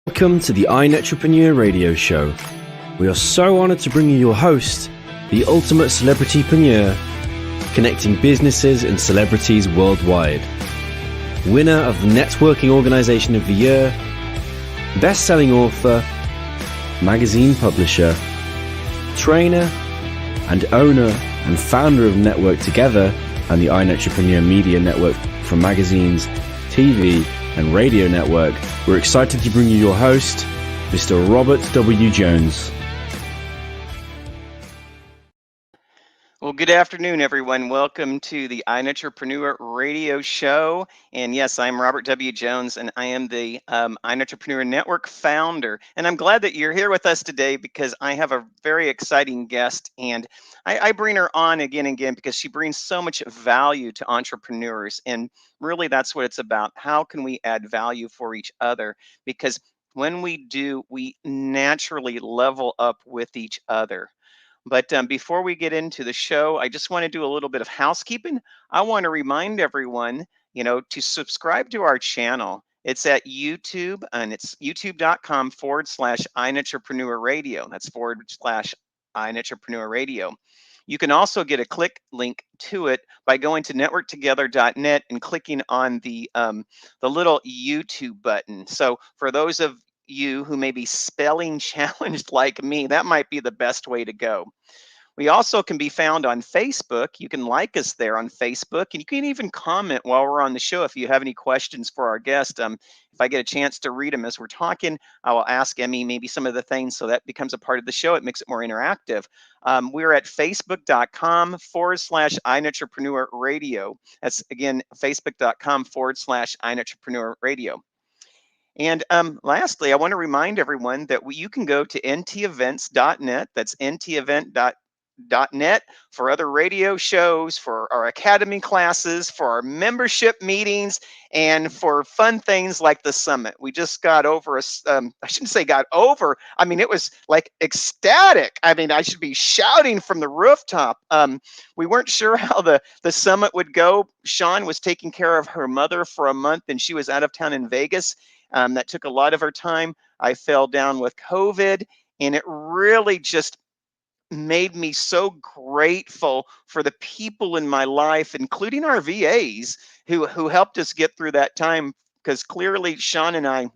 Welcome to the Entrepreneurial Radio Show. We are so honored to bring you your host, the ultimate celebritypreneur, connecting businesses and celebrities worldwide. Winner of the Networking Organization of the Year, best-selling author, magazine publisher, trainer, and owner and founder of Network Together and the Entrepreneurial Media Network from magazines, TV, and radio network. We're excited to bring you your host, Mr. Robert W. Jones. Well, good afternoon, everyone. Welcome to the Entrepreneurial Radio Show. And yes, I'm Robert W. Jones, and I am the Entrepreneurial Network founder. And I'm glad that you're here with us today because I have a very exciting guest. And I bring her on again and again because she brings so much value to entrepreneurs. And really, that's what it's about. How can we add value for each other? Because when we do, we naturally level up with each other. But before we get into the show, I just want to do a little bit of housekeeping. I want to remind everyone, to subscribe to our channel. It's at YouTube, and it's youtube.com/iEntrepreneur Radio. That's /iEntrepreneur Radio. You can also get a click link to it by going to networktogether.net and clicking on the little YouTube button. So for those of you who may be spelling challenged like me, that might be the best way to go. We also can be found on Facebook. You can like us there on Facebook, and you can even comment while we're on the show if you have any questions for our guest. If I get a chance to read them as we're talking, I will ask Emmie maybe some of the things, so that becomes a part of the show. It makes it more interactive. We're at facebook.com/iEntrepreneur Radio. That's again, facebook.com/iEntrepreneur Radio. And lastly, I want to remind everyone that you can go to ntevents.net. That's ntevent.net for other radio shows, for our academy classes, for our membership meetings, and for fun things like the summit. We just got over, I shouldn't say got over, I mean, it was like ecstatic. I mean, I should be shouting from the rooftop. We weren't sure how the summit would go. Sean was taking care of her mother for a month, and she was out of town in Vegas. That took a lot of her time. I fell down with COVID, and it really just made me so grateful for the people in my life, including our VAs who helped us get through that time. Because clearly, Sean and I,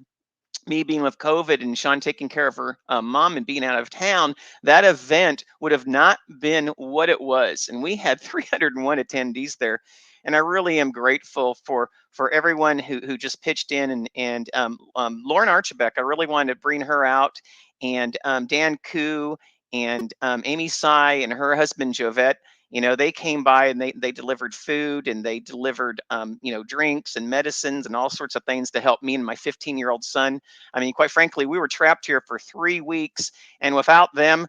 me being with COVID and Sean taking care of her mom and being out of town, that event would have not been what it was. And we had 301 attendees there. And I really am grateful for everyone who just pitched in, and Lauren Archibek. I really wanted to bring her out, and Dan Koo, and Emmie Saavedra and her husband Jovette. They came by, and they delivered food, and they delivered drinks and medicines and all sorts of things to help me and my 15-year-old son. I mean, quite frankly, we were trapped here for 3 weeks, and without them,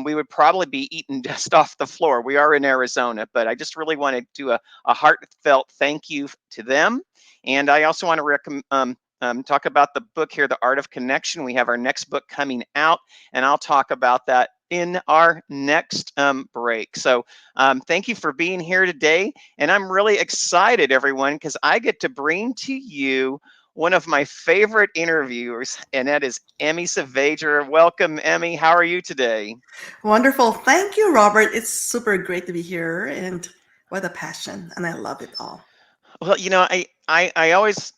we would probably be eating dust off the floor. We are in Arizona, but I just really want to do a heartfelt thank you to them. And I also want to talk about the book here, The Art of Connection. We have our next book coming out, and I'll talk about that in our next break. So thank you for being here today. And I'm really excited, everyone, because I get to bring to you one of my favorite interviewers, and that is Emmie Saavedra. Welcome, Emmie. How are you today? Wonderful. Thank you, Robert. It's super great to be here, and what a passion, and I love it all. Well, I always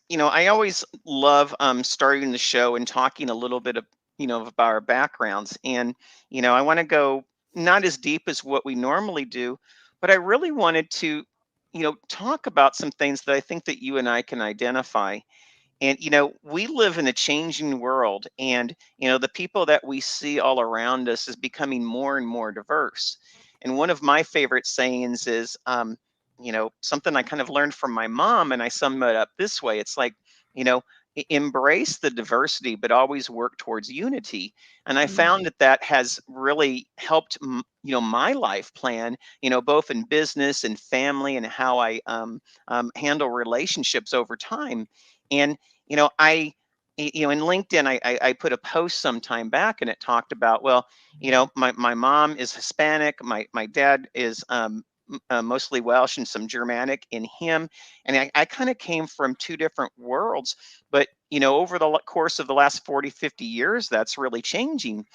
love starting the show and talking a little bit of about our backgrounds. And I want to go not as deep as what we normally do, but I really wanted to talk about some things that I think that you and I can identify. And we live in a changing world, and the people that we see all around us is becoming more and more diverse. And one of my favorite sayings is something I kind of learned from my mom, and I sum it up this way. It's like, embrace the diversity, but always work towards unity. And I found that has really helped, my life plan, both in business and family, and how I handle relationships over time. And, in LinkedIn, I put a post some time back, and it talked about, well, my mom is Hispanic. My dad is mostly Welsh and some Germanic in him. And I kind of came from two different worlds. But, over the course of the last 40, 50 years, that's really changing,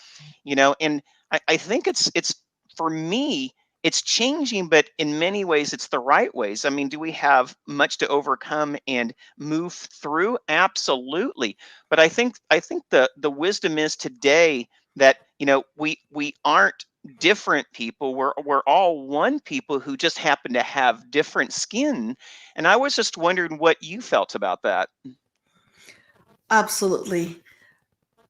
and I think it's for me, it's changing, but in many ways, it's the right ways. I mean, do we have much to overcome and move through? Absolutely. But I think the wisdom is today that we aren't different people. We're all one people who just happen to have different skin. And I was just wondering what you felt about that. Absolutely.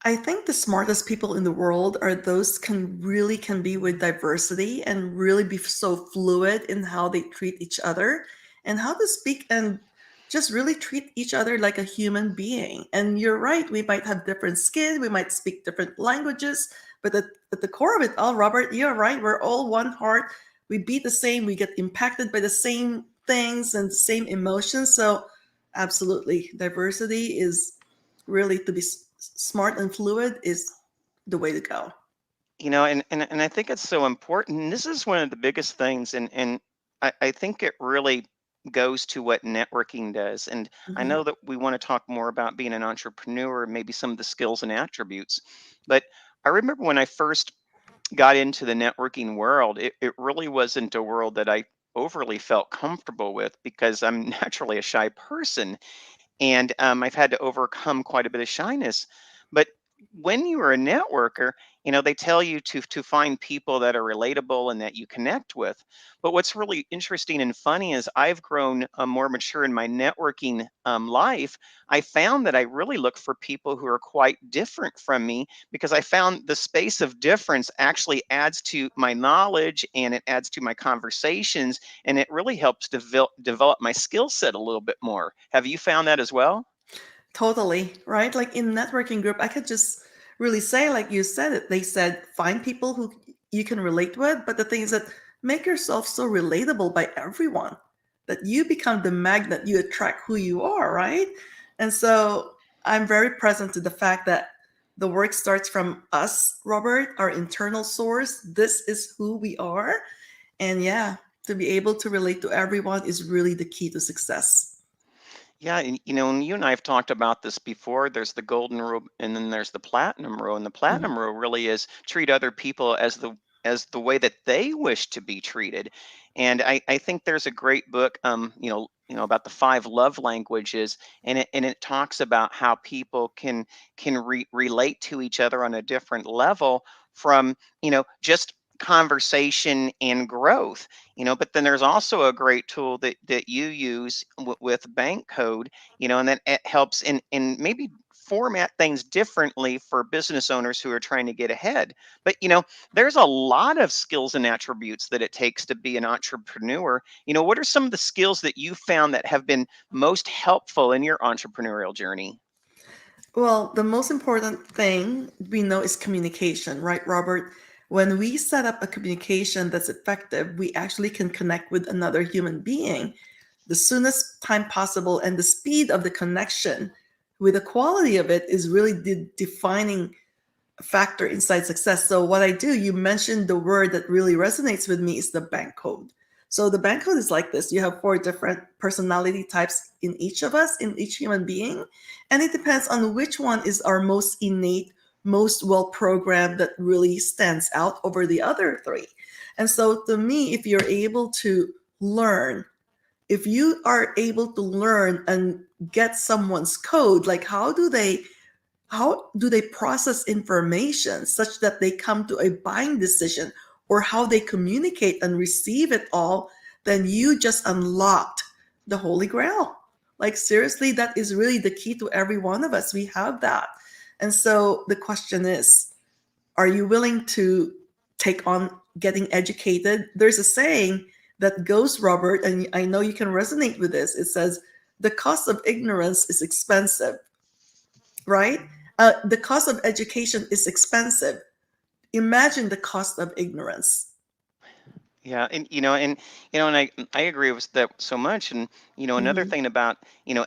I think the smartest people in the world are those can be with diversity and really be so fluid in how they treat each other and how to speak and just really treat each other like a human being. And you're right, we might have different skin, we might speak different languages, but at the core of it all, Robert, you're right, we're all one heart. We beat the same, we get impacted by the same things and the same emotions. So absolutely, diversity is really to be smart and fluid is the way to go. And I think it's so important. And this is one of the biggest things, and I think it really goes to what networking does. And I Mhm. know that we want to talk more about being an entrepreneur, maybe some of the skills and attributes. But I remember when I first got into the networking world, it really wasn't a world that I overly felt comfortable with because I'm naturally a shy person, and I've had to overcome quite a bit of shyness. But when you are a networker, they tell you to find people that are relatable and that you connect with. But what's really interesting and funny is I've grown more mature in my networking life. I found that I really look for people who are quite different from me because I found the space of difference actually adds to my knowledge and it adds to my conversations, and it really helps develop my skill set a little bit more. Have you found that as well? Totally, right? Like in networking group, I could just really say, like you said it, they said find people who you can relate with, but the thing is that make yourself so relatable by everyone that you become the magnet, you attract who you are, right? And so I'm very present to the fact that the work starts from us, Robert, our internal source. This is who we are. And yeah, to be able to relate to everyone is really the key to success. Yeah, and and you and I have talked about this before. There's the golden rule, and then there's the platinum rule. And the Mhm. platinum rule really is treat other people as the way that they wish to be treated. And I think there's a great book, about the five love languages, and it talks about how people can relate to each other on a different level from just conversation and growth. But then there's also a great tool that you use with bank code, and then it helps in maybe format things differently for business owners who are trying to get ahead. But there's a lot of skills and attributes that it takes to be an entrepreneur. What are some of the skills that you found that have been most helpful in your entrepreneurial journey? Well, the most important thing we know is communication, right, Robert? When we set up a communication that's effective, we actually can connect with another human being the soonest time possible. And the speed of the connection with the quality of it is really the defining factor inside success. So what I do, you mentioned the word that really resonates with me is the bank code. So the bank code is like this. You have four different personality types in each of us, in each human being. And it depends on which one is our most innate, most well programmed that really stands out over the other three. And so to me, if you're able to learn, if you are able to learn and get someone's code, like how do they process information such that they come to a buying decision or how they communicate and receive it all, then you just unlocked the holy grail. Like seriously, that is really the key to every one of us. We have that. And so the question is, are you willing to take on getting educated? There's a saying that goes, Robert, and I know you can resonate with this. It says, the cost of ignorance is expensive, right? The cost of education is expensive. Imagine the cost of ignorance. Yeah, and I agree with that so much. And another Mhm. thing about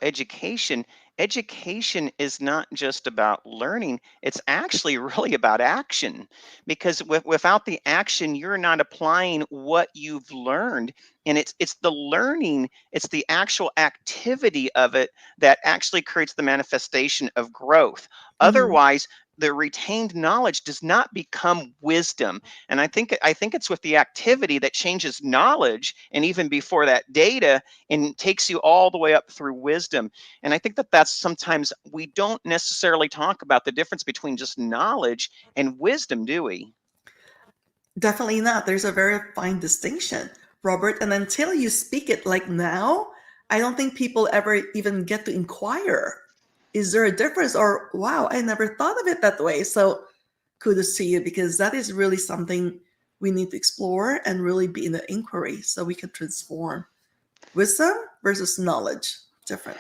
education, education is not just about learning, it's actually really about action. Because without the action, you're not applying what you've learned. And it's the learning, it's the actual activity of it that actually creates the manifestation of growth. Mhm. Otherwise, the retained knowledge does not become wisdom. And I think it's with the activity that changes knowledge, and even before that, data, and takes you all the way up through wisdom. And I think that that's sometimes we don't necessarily talk about the difference between just knowledge and wisdom, do we? Definitely not. There's a very fine distinction, Robert. And until you speak it like now, I don't think people ever even get to inquire. Is there a difference? Or, wow, I never thought of it that way. So kudos to you, because that is really something we need to explore and really be in the inquiry so we can transform. Wisdom versus knowledge, different.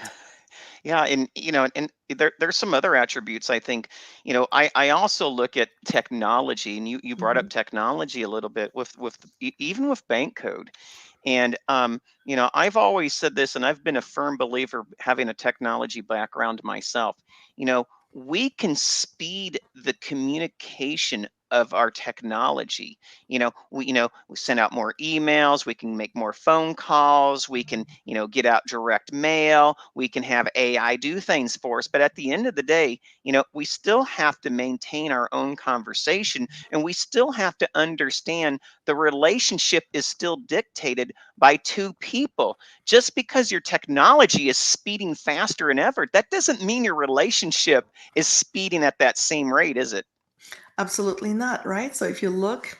Yeah, and and there's some other attributes I think. I also look at technology, and you brought up Mhm. technology a little bit even with bank code. And I've always said this, and I've been a firm believer, having a technology background myself. You know, we can speed the communication of our technology. We send out more emails, we can make more phone calls, we can, get out direct mail, we can have AI do things for us. But at the end of the day, we still have to maintain our own conversation, and we still have to understand the relationship is still dictated by two people. Just because your technology is speeding faster than ever, that doesn't mean your relationship is speeding at that same rate, is it? Absolutely not, right? So if you look,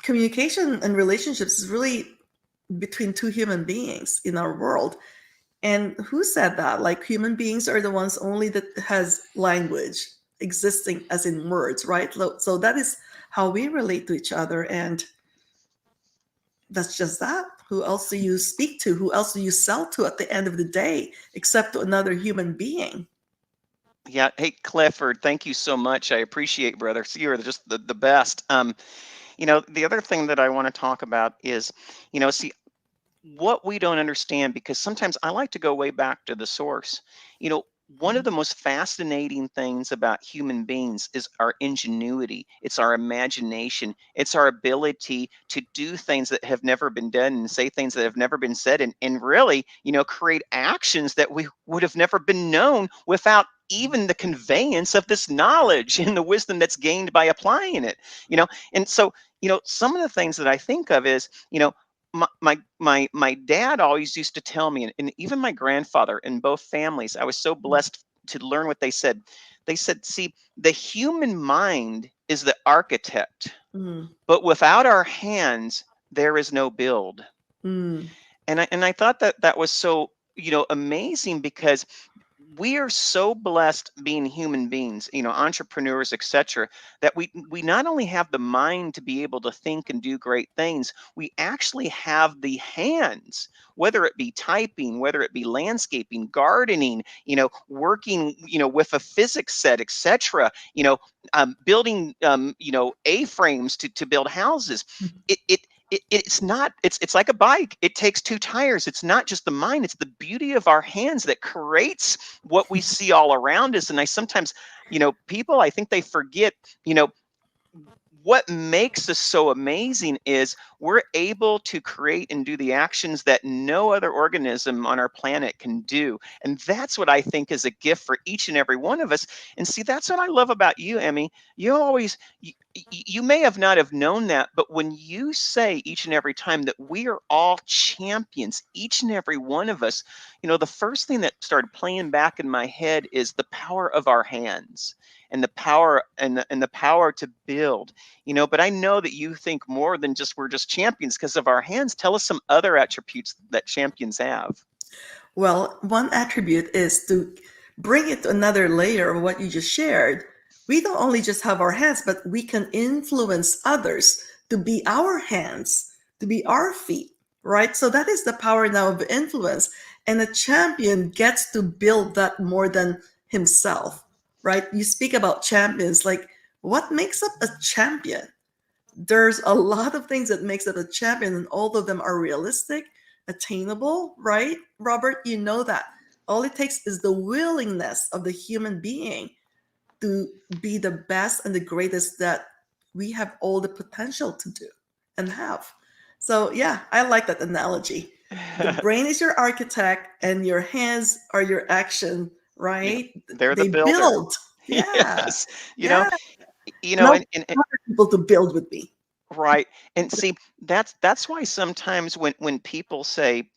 communication and relationships is really between two human beings in our world. And who said that? Like, human beings are the ones only that has language existing as in words, right? So that is how we relate to each other. And that's just that. Who else do you speak to? Who else do you sell to at the end of the day, except to another human being? Yeah. Hey, Clifford, thank you so much. I appreciate, brother. So you're just the best. The other thing that I want to talk about is, see, what we don't understand, because sometimes I like to go way back to the source. One of the most fascinating things about human beings is our ingenuity, it's our imagination, it's our ability to do things that have never been done and say things that have never been said, and really, create actions that we would have never been known without even the conveyance of this knowledge and the wisdom that's gained by applying it. And so, some of the things that I think of is, my dad always used to tell me, and even my grandfather, in both families, I was so blessed to learn what they said. They said, see, the human mind is the architect, Mm, but without our hands, there is no build. mm, And I thought that that was so, amazing, because we are so blessed being human beings, entrepreneurs, etc., that we not only have the mind to be able to think and do great things, we actually have the hands, whether it be typing, whether it be landscaping, gardening, working, with a physics set, etc., building, A-frames to build houses. It's not, it's like a bike, it takes two tires. It's not just the mind, it's the beauty of our hands that creates what we see all around us. And I sometimes, people, I think they forget, you know what makes us so amazing is we're able to create and do the actions that no other organism on our planet can do. And that's what I think is a gift for each and every one of us. And see, that's what I love about you, Emmie. You may have not have known that, but when you say each and every time that we are all champions, each and every one of us, the first thing that started playing back in my head is the power of our hands, and the power, and the power to build. But I know that you think more than just we're just champions because of our hands. Tell us some other attributes that champions have. Well, one attribute is to bring it to another layer of what you just shared. We don't only just have our hands, but we can influence others to be our hands, to be our feet, right? So that is the power now of influence. And a champion gets to build that more than himself, right? You speak about champions, like, what makes up a champion? There's a lot of things that makes it a champion, and all of them are realistic, attainable, right? Robert, you know that. All it takes is the willingness of the human being to be the best and the greatest that we have all the potential to do and have. So yeah, I like that analogy. The brain is your architect and your hands are your action, Yeah, right? they're the They builder. build. Yeah. Yes. You know, Yeah. you And I know, want other people to build with me. right. And see, that's why sometimes when people say,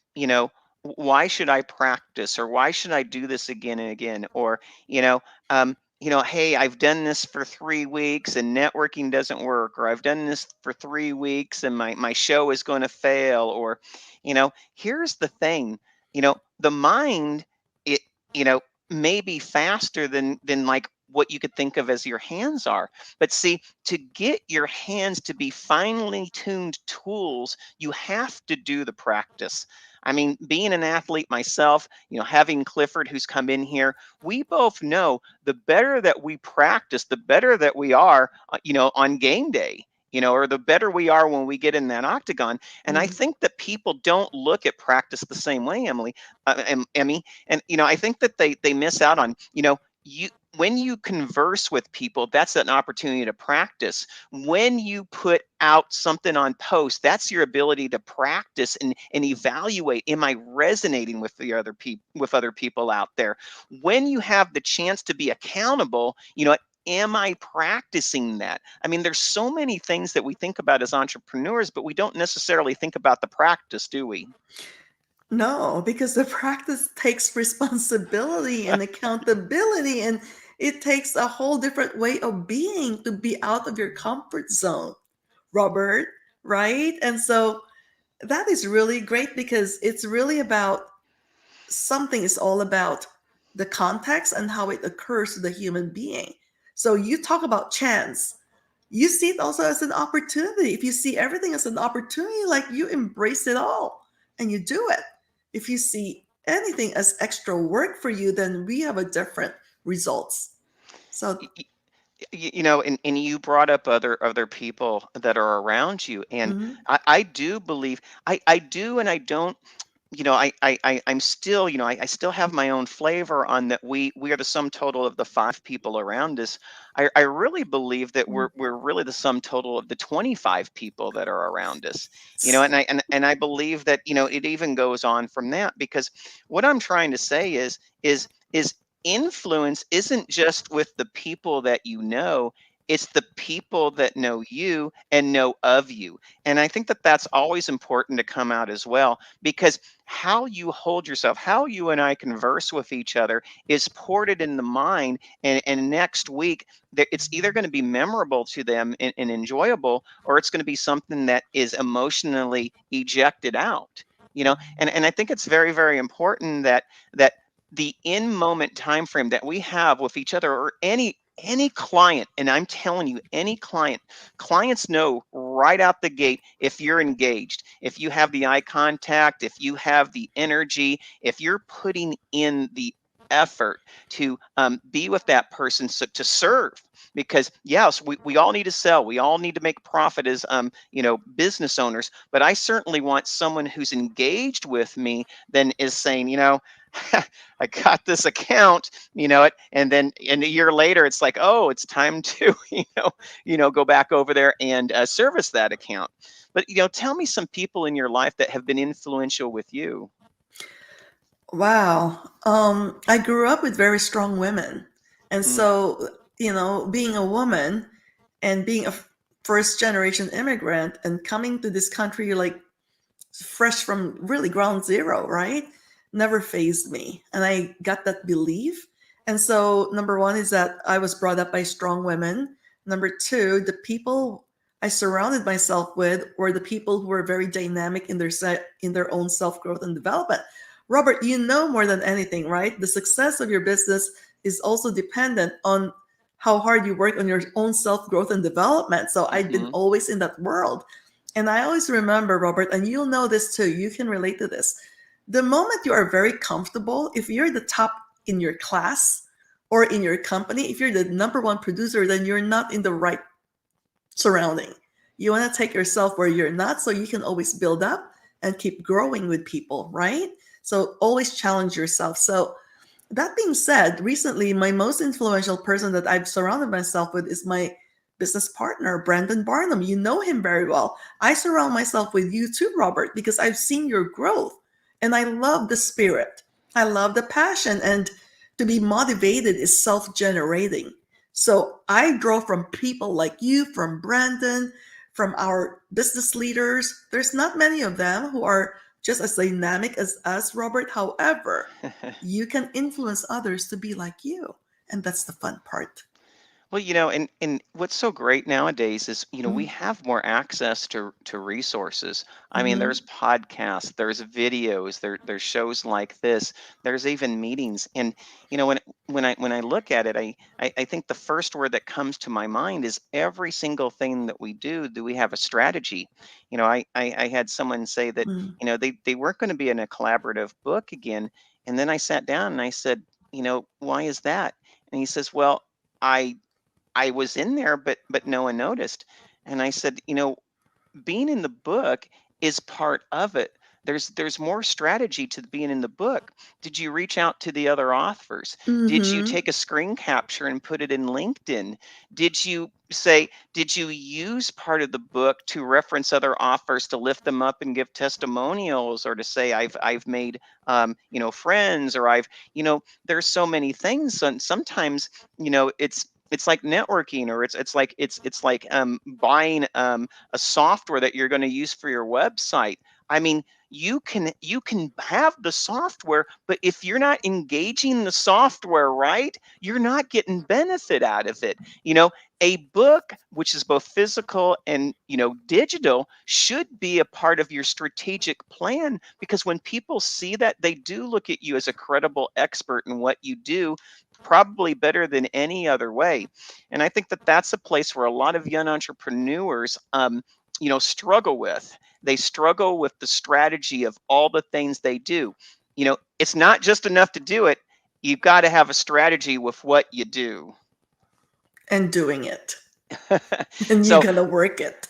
why should I practice or why should I do this again and again? Or, hey, I've done this for 3 weeks and networking doesn't work, or I've done this for 3 weeks and my show is going to fail, or, here's the thing, the mind, it, you know, may be faster than like what you could think of as your hands are. But see, to get your hands to be finely tuned tools, you have to do the practice. I mean, being an athlete myself, having Clifford who's come in here, we both know the better that we practice, the better that we are, on game day, or the better we are when we get in that octagon. And I Mhm. think that people don't look at practice the same way, Emmy. And, I think that they miss out on, you when you converse with people, that's an opportunity to practice. When you put out something on post, that's your ability to practice and evaluate, am I resonating with the other people out there? When you have the chance to be accountable, am I practicing that? I mean, there's so many things that we think about as entrepreneurs, but we don't necessarily think about the practice, do we? No, because the practice takes responsibility and accountability, and it takes a whole different way of being to be out of your comfort zone, Robert, right? And so that is really great because it's really about something is all about the context and how it occurs to the human being. So you talk about chance. You see it also as an opportunity. If you see everything as an opportunity, like you embrace it all and you do it. If you see anything as extra work for you, then we have a different results. So And you brought up other people that are around you, and mhm. I do believe, I do, and I don't, I'm still, I still have my own flavor on that. We are the sum total of the 5 people around us. I really believe that we're really the sum total of the 25 people that are around us. And I believe that, it even goes on from that, because what I'm trying to say is influence isn't just with the people that it's the people that know you and know of you. And I think that that's always important to come out as well, because how you hold yourself, how you and I converse with each other is ported in the mind. And next week, it's either going to be memorable to them and enjoyable, or it's going to be something that is emotionally ejected out. And I think it's very, very important that the in moment time frame that we have with each other, or any client, and I'm telling you, any clients know right out the gate if you're engaged, if you have the eye contact, if you have the energy, if you're putting in the effort to be with that person, so to serve. Because yes, we all need to sell, we all need to make profit as business owners, but I certainly want someone who's engaged with me, then is saying, I got this account, and then a year later, it's like, oh, it's time to, go back over there and service that account. But, tell me some people in your life that have been influential with you. Wow. I grew up with very strong women. And Mm, so, being a woman and being a first generation immigrant and coming to this country like fresh from really ground zero, right? Never phased me. And I got that belief. And so, number one is that I was brought up by strong women. Number two, the people I surrounded myself with were the people who were very dynamic in their own self growth and development. Robert, you know more than anything, right? The success of your business is also dependent on how hard you work on your own self growth and development. So I've been mhm. always in that world. And I always remember, Robert, and you'll know this too, you can relate to this. The moment you are very comfortable, if you're the top in your class or in your company, if you're the number one producer, then you're not in the right surrounding. You want to take yourself where you're not so you can always build up and keep growing with people, right? So always challenge yourself. So That being said, recently my most influential person that I've surrounded myself with is my business partner, Brandon Barnum. You know him very well. I surround myself with you too, Robert, because I've seen your growth and I love the spirit. I love the passion, and to be motivated is self generating. So I draw from people like you, from Brandon, from our business leaders. There's not many of them who are just as dynamic as us, Robert. However, you can influence others to be like you. And that's the fun part. Well, and what's so great nowadays is, we Mm-hmm. have more access to resources. I mean, Mm-hmm. there's podcasts, there's videos, there's shows like this, there's even meetings. And when I look at it, I think the first word that comes to my mind is every single thing that we do we have a strategy? I had someone say that, they weren't going to be in a collaborative book again. And then I sat down and I said, why is that? And he says, well, I I was in there, but no one noticed. And I said, being in the book is part of it. There's more strategy to being in the book. Did you reach out to the other authors? Did you Mm-hmm. take a screen capture and put it in LinkedIn? Did you use part of the book to reference other authors to lift them up and give testimonials, or to say I've made friends, or there's so many things. And sometimes it's like networking, or it's like buying a software that you're going to use for your website. I mean, you can have the software, but if you're not engaging the software right, you're not getting benefit out of it. A book, which is both physical and digital, should be a part of your strategic plan, because when people see that, they do look at you as a credible expert in what you do, probably better than any other way. And I think that that's a place where a lot of young entrepreneurs struggle with. They struggle with the strategy of all the things they do. It's not just enough to do it. You've got to have a strategy with what you do. And doing it. And you so gotta work it.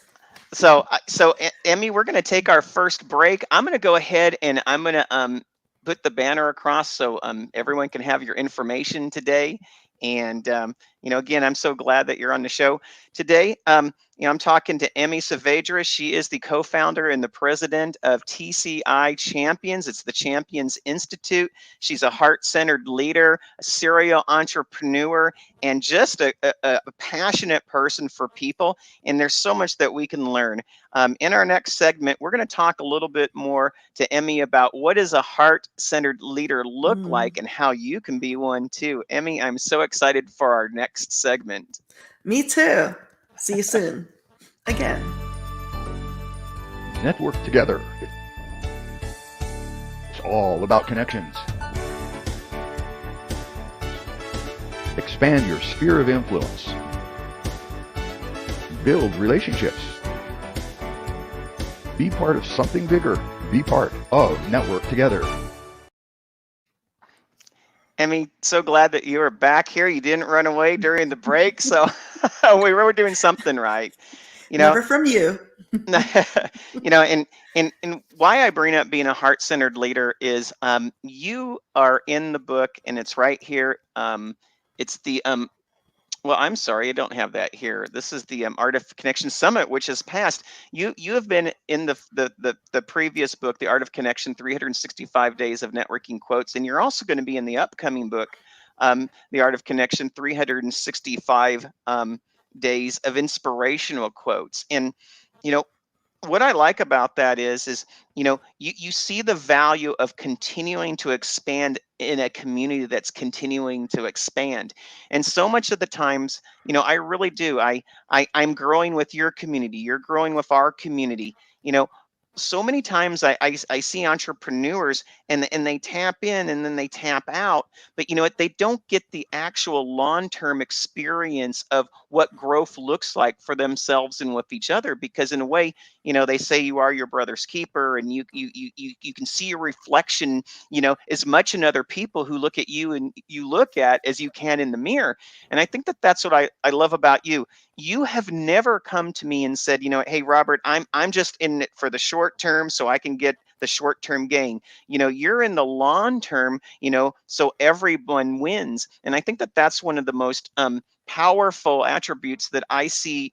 Emmy, we're going to take our first break. I'm going to go ahead and I'm going to put the banner across so everyone can have your information today. And again, I'm so glad that you're on the show today. I'm talking to Emmie Saavedra. She is the co-founder and the president of TCI Champions. It's the Champions Institute. She's a heart-centered leader, a serial entrepreneur, and just a passionate person for people. And there's so much that we can learn. In our next segment, we're going to talk a little bit more to Emmie about what does a heart-centered leader look Mm. like, and how you can be one too. Emmie, I'm so excited for our next segment. Me too. See you soon. Again. Network together. It's all about connections. Expand your sphere of influence. Build relationships. Be part of something bigger. Be part of Network Together. Emmie, so glad that you are back here. You didn't run away during the break, so we were doing something right. You know, Never from you. and why I bring up being a heart-centered leader is you are in the book, and it's right here. It's the well, I'm sorry, I don't have that here. This is the Art of Connection Summit, which has passed. You have been in the previous book, The Art of Connection: 365 Days of Networking Quotes, and you're also going to be in the upcoming book, The Art of Connection: 365 Days of Inspirational Quotes. And you know, what I like about that is you see the value of continuing to expand in a community that's continuing to expand. And so much of the times, I really do. I'm growing with your community. You're growing with our community. So many times I see entrepreneurs, and they tap in and then they tap out, but you know what? They don't get the actual long-term experience of what growth looks like for themselves and with each other, because in a way, they say you are your brother's keeper, and you can see your reflection, as much in other people who look at you and you look at as you can in the mirror. And I think that that's what I love about you. You have never come to me and said, hey, Robert, I'm just in it for the short term so I can get the short term gain. You're in the long term, so everyone wins. And I think that that's one of the most powerful attributes that I see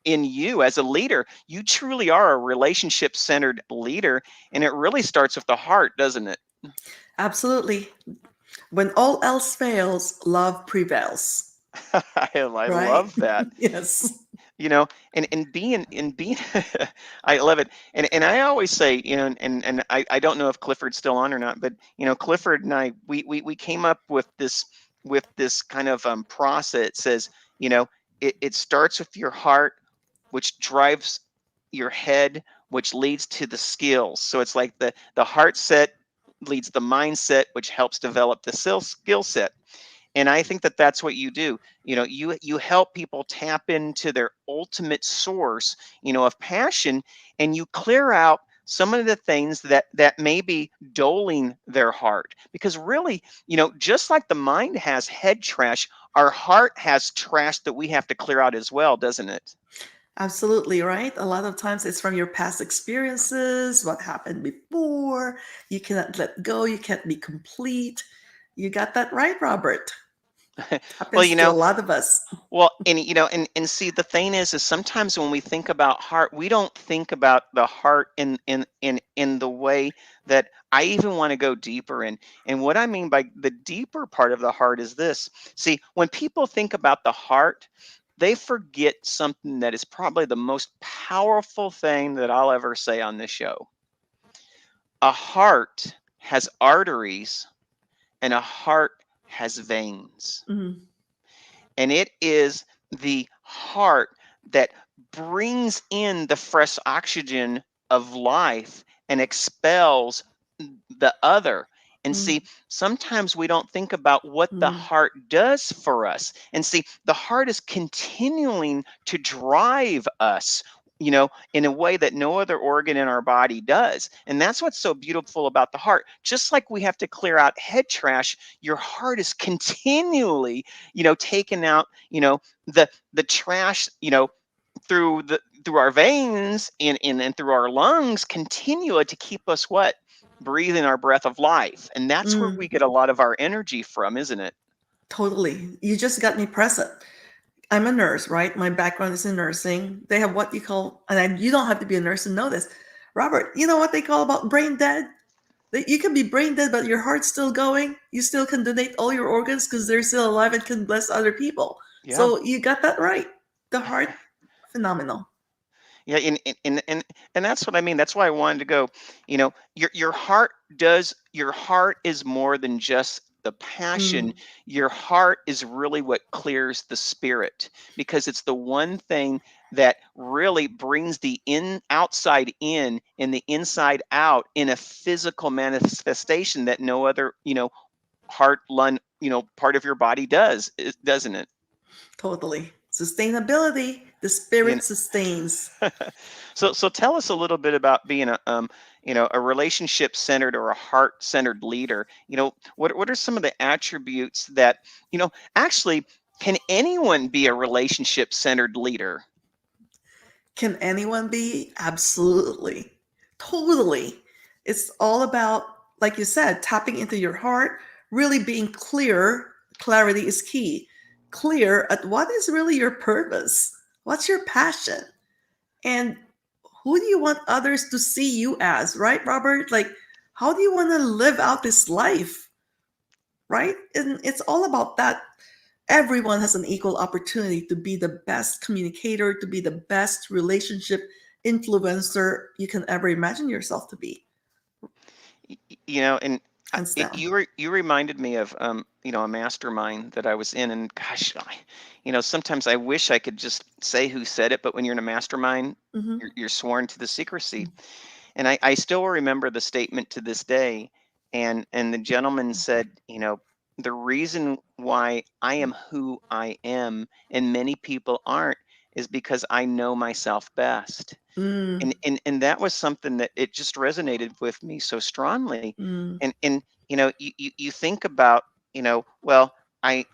in you as a leader. You truly are a relationship centered leader, and it really starts with the heart, doesn't it? Absolutely. When all else fails, love prevails. I Right? love that. Yes. And being I love it. And I always say, and I don't know if Clifford's still on or not, but Clifford and I, we came up with this kind of process. It says, it starts with your heart, which drives your head, which leads to the skills. So it's like the heart set leads the mindset, which helps develop the skill set. And I think that that's what you do. You help people tap into their ultimate source, of passion, and you clear out some of the things that may be doling their heart. Because really, just like the mind has head trash, our heart has trash that we have to clear out as well, doesn't it? Absolutely, right? A lot of times it's from your past experiences, what happened before. You cannot let go, you can't be complete. You got that right, Robert. Well, Happens to a lot of us. Well, and see, the thing is sometimes when we think about heart, we don't think about the heart in the way that I even want to go deeper in. And what I mean by the deeper part of the heart is this. See, when people think about the heart, they forget something that is probably the most powerful thing that I'll ever say on this show. A heart has arteries, and a heart has veins. Mhm. And it is the heart that brings in the fresh oxygen of life and expels the other. And Mm, see, sometimes we don't think about what the mm, heart does for us. And see, the heart is continuing to drive us, in a way that no other organ in our body does. And that's what's so beautiful about the heart. Just like we have to clear out head trash, your heart is continually, taking out, the trash, through our veins and through our lungs, continually to keep us what? Breathing our breath of life. And that's where we mm. get a lot of our energy from, isn't it? Totally. You just got me present. I'm a nurse, right? My background is in nursing. They have what you call, you don't have to be a nurse to know this. Robert, you know what they call about brain dead? That you can be brain dead, but your heart's still going. You still can donate all your organs because they're still alive and can bless other people. Yeah. So you got that right. The heart, phenomenal. Yeah, and that's what I mean. That's why I wanted to go. Your heart is more than just the passion. Mm, Your heart is really what clears the spirit, because it's the one thing that really brings the outside in and the inside out in a physical manifestation that no other, heart, lung, part of your body does, doesn't it? totally. Sustainability, the You know, spirit sustains. so tell us a little bit about being a relationship centered or a heart centered leader. What are some of the attributes that, actually, can anyone be a relationship centered leader? Can anyone be? Absolutely. Totally. It's all about, like you said, tapping into your heart, really being clear. Clarity is key. Clear at what is really your purpose. What's your passion? And who do you want others to see you as, right, Robert? Like, how do you want to live out this life, right? And it's all about that. Everyone has an equal opportunity to be the best communicator, to be the best relationship influencer you can ever imagine yourself to be, And hands down. you reminded me of a mastermind that I was in, and gosh, sometimes I wish I could just say who said it, but when you're in a mastermind, Hmm. you're sworn to the secrecy. And I still remember the statement to this day. And the gentleman said, the reason why I am who I am and many people aren't is because I know myself best. Mm, And that was something that it just resonated with me so strongly. mm, And you think about, well,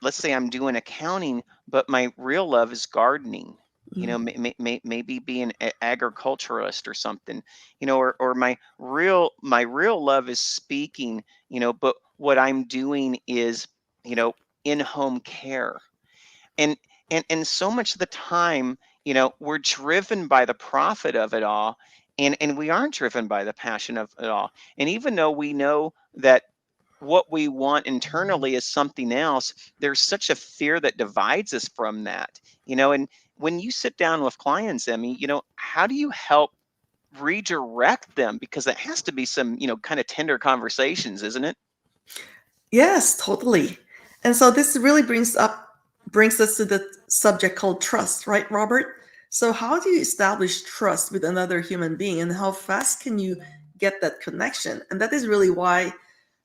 let's say I'm doing accounting, but my real love is gardening. mm. Maybe being an agriculturalist or something, or my real love is speaking, but what I'm doing is, you know, in-home care. And and and so much of the time, we're driven by the profit of it all, and we aren't driven by the passion of it all. And even though we know that what we want internally is something else, there's such a fear that divides us from that. And when you sit down with clients, Emmy, how do you help redirect them? Because it has to be some, kind of tender conversations, isn't it? Yes, totally. And so this really brings us to the subject called trust, right, Robert? So how do you establish trust with another human being, and how fast can you get that connection? And that is really why,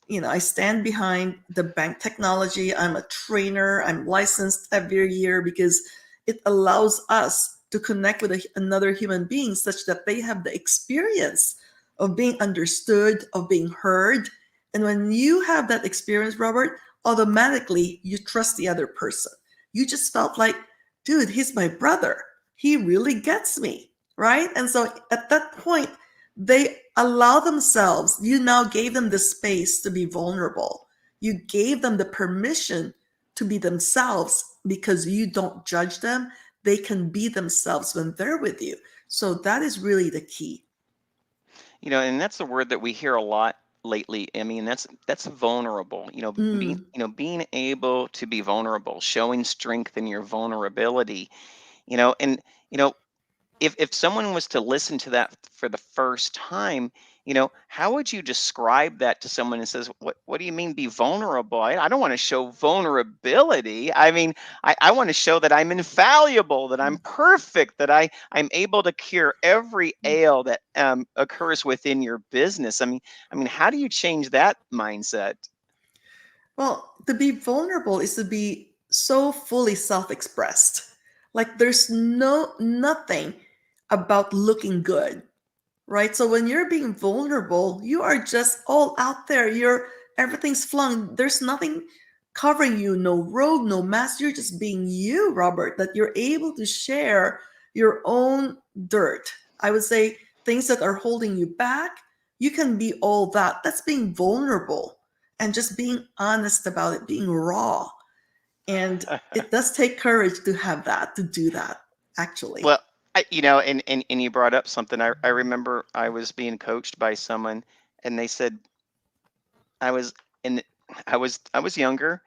I stand behind the bank technology. I'm a trainer. I'm licensed every year because it allows us to connect with another human being such that they have the experience of being understood, of being heard. And when you have that experience, Robert, automatically you trust the other person. You just felt like, dude, he's my brother. He really gets me. Right. And so at that point, they allow themselves, you now gave them the space to be vulnerable. You gave them the permission to be themselves because you don't judge them. They can be themselves when they're with you. So that is really the key. And that's the word that we hear a lot lately. I mean, that's vulnerable. Mm, Being able to be vulnerable, showing strength in your vulnerability. And if someone was to listen to that for the first time, how would you describe that to someone who says, what do you mean be vulnerable? I don't want to show vulnerability. I mean, I want to show that I'm infallible, that I'm perfect, that I'm able to cure every ail that occurs within your business. I mean, how do you change that mindset? well, to be vulnerable is to be so fully self-expressed. Like there's nothing about looking good, right? So when you're being vulnerable, you are just all out there. Everything's flung. There's nothing covering you, no robe, no mask. You're just being you, Robert, that you're able to share your own dirt. I would say things that are holding you back, you can be all that. That's being vulnerable and just being honest about it, being raw. And it does take courage to have that, to do that, actually. Well, and you brought up something. I remember I was being coached by someone, and they said, I was in I was younger,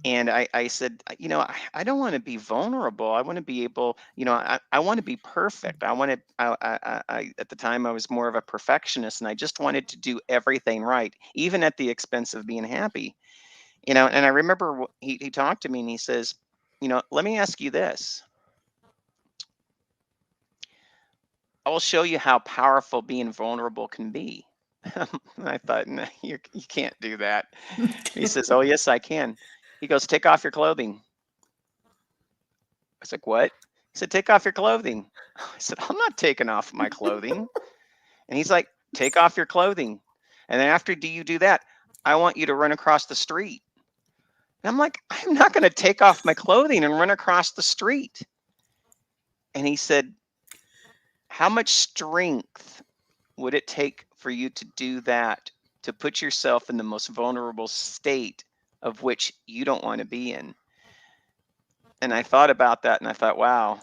and I said, I don't want to be vulnerable. I want to be able, I want to be perfect. I want to at the time I was more of a perfectionist, and I just wanted to do everything right, even at the expense of being happy. And I remember he talked to me, and he says, let me ask you this. I will show you how powerful being vulnerable can be. I thought, no, you can't do that. He says, oh, yes, I can. He goes, take off your clothing. I was like, what? He said, take off your clothing. I said, I'm not taking off my clothing. And he's like, take off your clothing. And then after you do that, I want you to run across the street. And I'm like, I'm not going to take off my clothing and run across the street. And he said, how much strength would it take for you to do that, to put yourself in the most vulnerable state of which you don't want to be in? And I thought about that, and I thought, wow,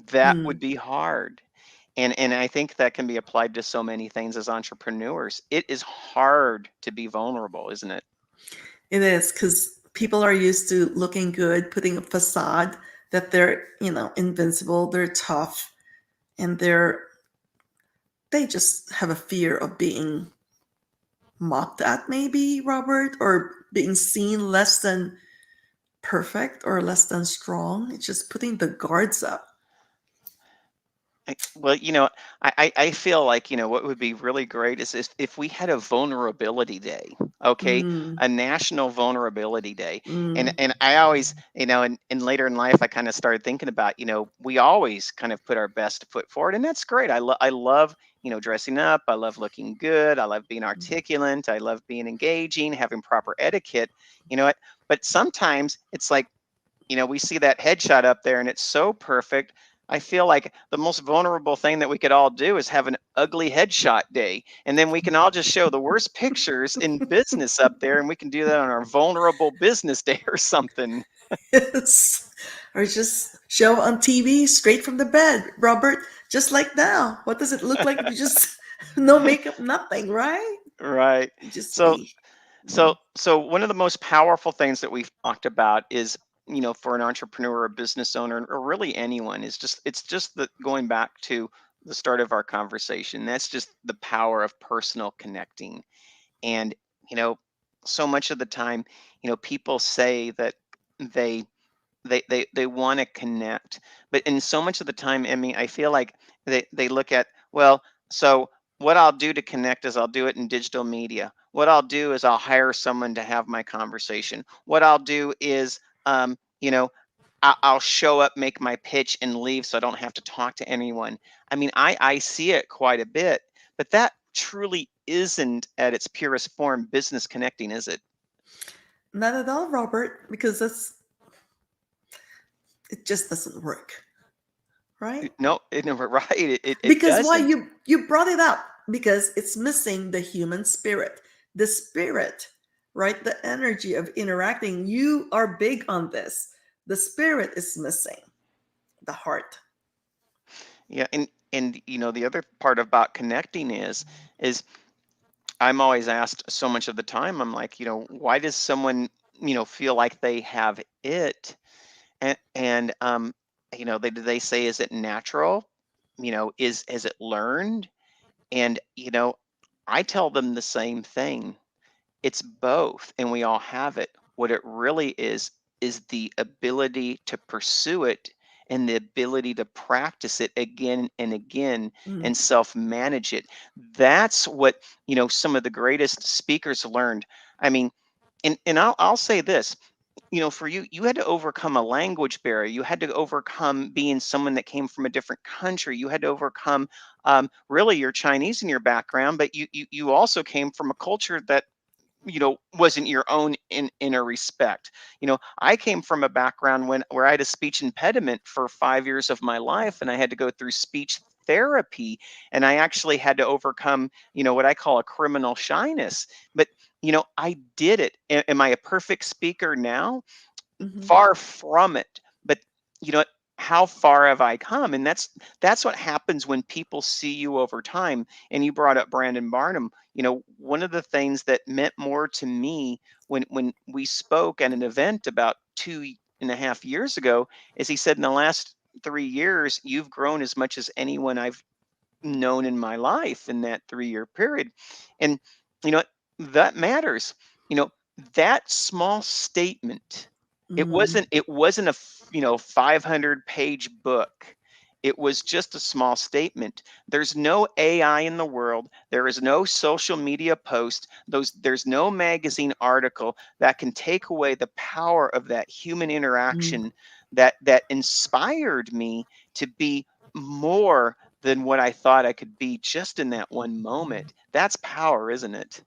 that would Mm. be hard. And I think that can be applied to so many things as entrepreneurs. It is hard to be vulnerable, isn't it? It is because people are used to looking good, putting a facade that they're, invincible, they're tough, and they just have a fear of being mocked at, maybe, Robert, or being seen less than perfect or less than strong. It's just putting the guards up. Well, I feel like, what would be really great is if we had a vulnerability day, okay? Mm, A national vulnerability day. And mm, and I always, and later in life, I kind of started thinking about, we always kind of put our best foot forward, and that's great. I love, dressing up. I love looking good. I love being articulate. I love being engaging, having proper etiquette. You know what? But sometimes it's like, we see that headshot up there and it's so perfect. I feel like the most vulnerable thing that we could all do is have an ugly headshot day. And then we can all just show the worst pictures in business up there, and we can do that on our vulnerable business day or something. yes. Or just show on TV straight from the bed, Robert, just like now. What does it look like if you just no makeup, nothing, right? Right. You just So be. So, so one of the most powerful things that we've talked about is, for an entrepreneur or a business owner, or really anyone, is it's just the going back to the start of our conversation. That's just the power of personal connecting. And, you know, so much of the time, people say that they they want to connect, but in so much of the time, Emmy, I feel like they look at, well, so what I'll do to connect is I'll do it in digital media. What I'll do is I'll hire someone to have my conversation. What I'll do is, um, you know I'll show up, make my pitch, and leave, so I don't have to talk to anyone. I mean, I see it quite a bit, but that truly isn't at its purest form business connecting, is it? Not at all, Robert, because it just doesn't work, right? No, right. It Because why doesn't. you brought it up? Because it's missing the human spirit. The spirit, right? The energy of interacting. You are big on this. The spirit is missing. The heart. Yeah, and the other part about connecting is I'm always asked so much of the time, I'm like, why does someone, feel like they have it? And they say, is it natural? Is it learned? And I tell them the same thing. It's both, and we all have it. What it really is the ability to pursue it and the ability to practice it again and again Mm, and self-manage it. That's what, some of the greatest speakers learned. I mean, and I'll say this, for you, you had to overcome a language barrier. You had to overcome being someone that came from a different country. You had to overcome, really, you're Chinese in your background, but you also came from a culture that wasn't your own in a respect. I came from a background where I had a speech impediment for 5 years of my life, and I had to go through speech therapy, and I actually had to overcome what I call a criminal shyness. But I did it. Am I a perfect speaker now? mhm. Far from it. But you know what? How far have I come? And that's what happens when people see you over time. And you brought up Brandon Barnum. One of the things that meant more to me when we spoke at an event about 2.5 years ago is he said, in the last 3 years, you've grown as much as anyone I've known in my life in that 3-year period. And you know what? That matters. You know, that small statement, it Mm, wasn't it wasn't a 500-page book. It was just a small statement. There's no AI in the world. There is no social media post. There's no magazine article that can take away the power of that human mm. interaction that inspired me to be more than what I thought I could be just in that one moment. That's power, isn't it?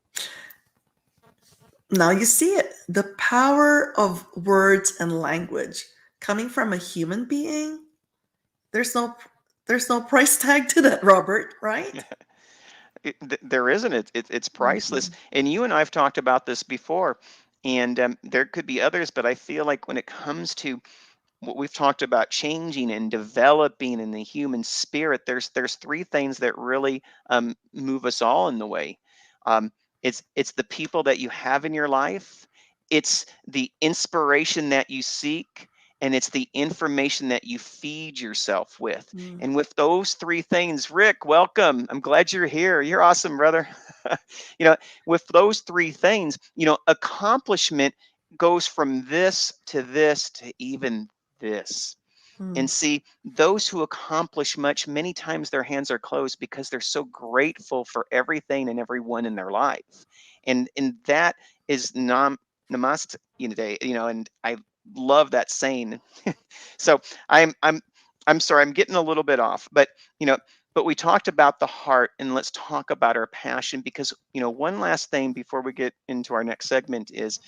Now you see it. The power of words and language coming from a human being. There's no there's no price tag to that, Robert, right? There isn't. It's priceless. Mm-mm. And you and I've talked about this before, and there could be others, but I feel like when it comes to what we've talked about changing and developing in the human spirit, there's three things that really move us all in the way. Um, it's the people that you have in your life, it's the inspiration that you seek, and it's the information that you feed yourself with. Mm. And with those three things, Rick, welcome. I'm glad you're here. You're awesome, brother. you know, with those three things, accomplishment goes from this to even this. And see, those who accomplish much, many times their hands are closed because they're so grateful for everything and everyone in their life. And that is namaste, and I love that saying. So I'm sorry, I'm getting a little bit off, but but we talked about the heart, and let's talk about our passion, because one last thing before we get into our next segment is,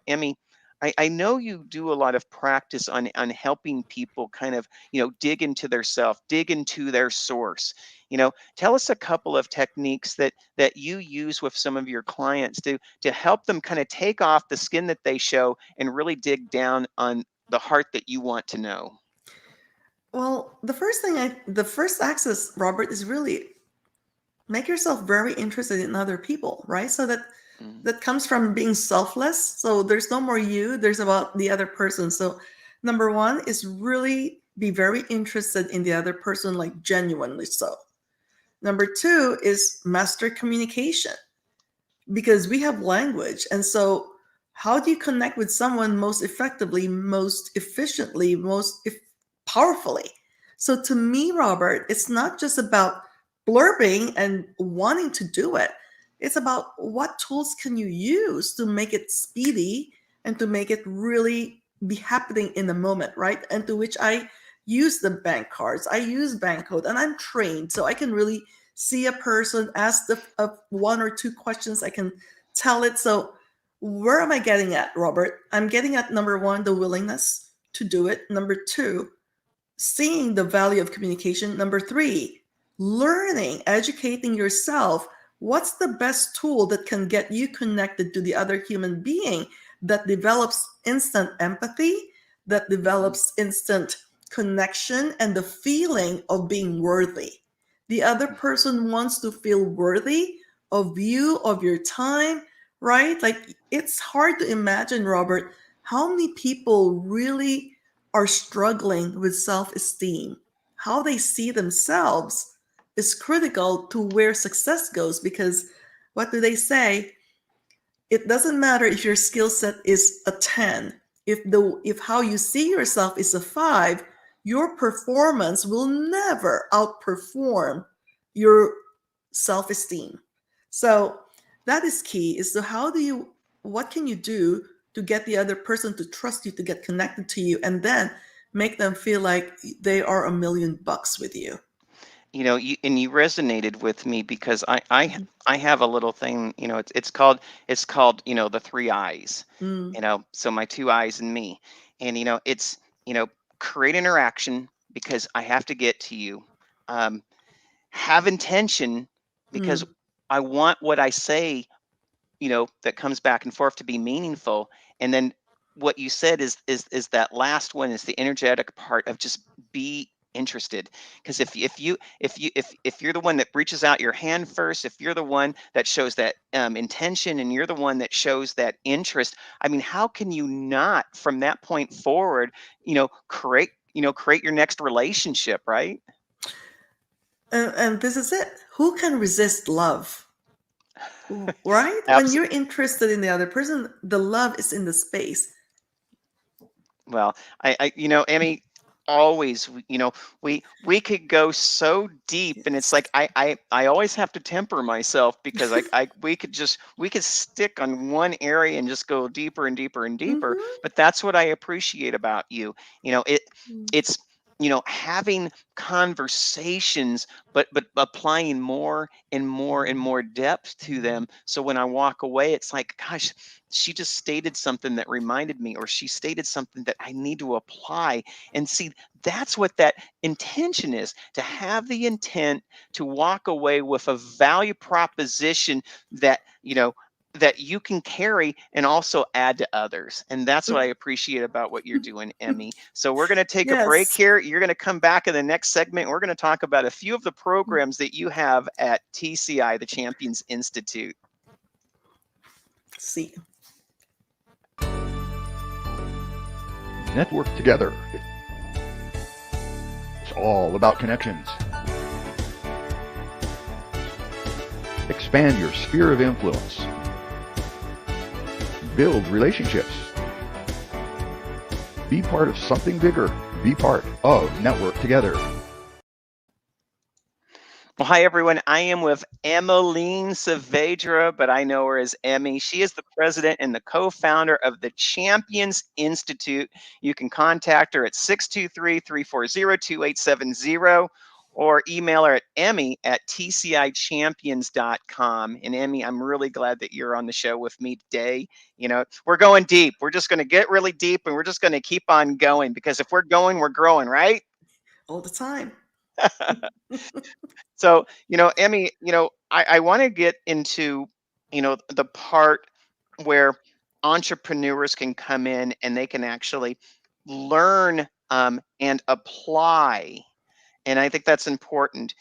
Emmie, I know you do a lot of practice on helping people kind of dig into their self, dig into their source. Tell us a couple of techniques that you use with some of your clients to help them kind of take off the skin that they show and really dig down on the heart that you want to know. Well, the first access, Robert, is really make yourself very interested in other people, right? So that comes from being selfless. So there's no more you, there's about the other person. So number one is really be very interested in the other person, like genuinely so. Number two is master communication, because we have language. And so how do you connect with someone most effectively, most efficiently, powerfully? So to me, Robert, it's not just about blurbing and wanting to do it. It's about what tools can you use to make it speedy and to make it really be happening in the moment, right? And to which I use the bank cards, I use bank code, and I'm trained, so I can really see a person, ask one or two questions, I can tell it. So where am I getting at, Robert? I'm getting at number one, the willingness to do it. Number two, seeing the value of communication. Number three, learning, educating yourself. What's the best tool that can get you connected to the other human being that develops instant empathy, that develops instant connection, and the feeling of being worthy? The other person wants to feel worthy of you, of your time, right? Like, it's hard to imagine, Robert, how many people really are struggling with self-esteem. How they see themselves is critical to where success goes, because what do they say? It doesn't matter if your skill set is a 10. If how you see yourself is a 5, your performance will never outperform your self-esteem. So that is key, is to what can you do to get the other person to trust you, to get connected to you, and then make them feel like they are $1 million with you. You resonated with me because I have a little thing, it's called the 3 eyes, so my 2 eyes and me, and it's create interaction, because I have to get to you, have intention, because I want what I say, that comes back and forth, to be meaningful. And then what you said is that last one is the energetic part of just be interested. Because if you're the one that reaches out your hand first, if you're the one that shows that intention, and you're the one that shows that interest, I mean, how can you not, from that point forward, create your next relationship, right? And this is it. Who can resist love? Right? When you're interested in the other person, the love is in the space. Well, I Emmie, always, we could go so deep, and it's like I always have to temper myself, because we could stick on one area and just go deeper and deeper and deeper. But that's what I appreciate about you. It's having conversations, but applying more and more and more depth to them. So when I walk away, it's like, gosh, she just stated something that reminded me, or she stated something that I need to apply. And see, that's what that intention is, to have the intent to walk away with a value proposition that, that you can carry and also add to others. And that's what I appreciate about what you're doing, Emmie. So we're going to take a break here. You're going to come back in the next segment. We're going to talk about a few of the programs that you have at TCI, the Champions Institute. See. Network together. It's all about connections. Expand your sphere of influence. Build relationships. Be part of something bigger. Be part of Network Together. Well, hi, everyone. I am with Emmie Saavedra, but I know her as Emmie. She is the president and the co-founder of the Champions Institute. You can contact her at 623-340-2870 or email her at Emmie@tcichampions.com. And Emmie, I'm really glad that you're on the show with me today. You know, we're going deep. We're just going to get really deep, and we're just going to keep on going, because if we're going, we're growing, right? All the time. So, Emmie, I want to get into, the part where entrepreneurs can come in and they can actually learn and apply. And I think that's important.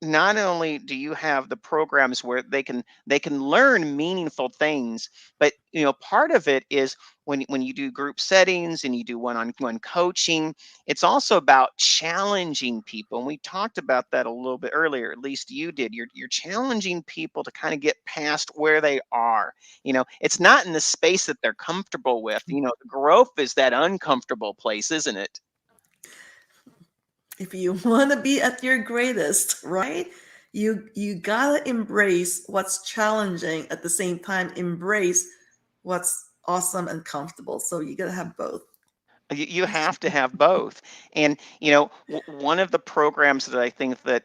Not only do you have the programs where they can learn meaningful things, but part of it is when you do group settings and you do one-on-one coaching, it's also about challenging people. And we talked about that a little bit earlier, at least you did. You're challenging people to kind of get past where they are. It's not in the space that they're comfortable with. The growth is that uncomfortable place, isn't it? If you want to be at your greatest, right? You gotta embrace what's challenging, at the same time embrace what's awesome and comfortable. So you gotta have both. You have to have both. And one of the programs that I think that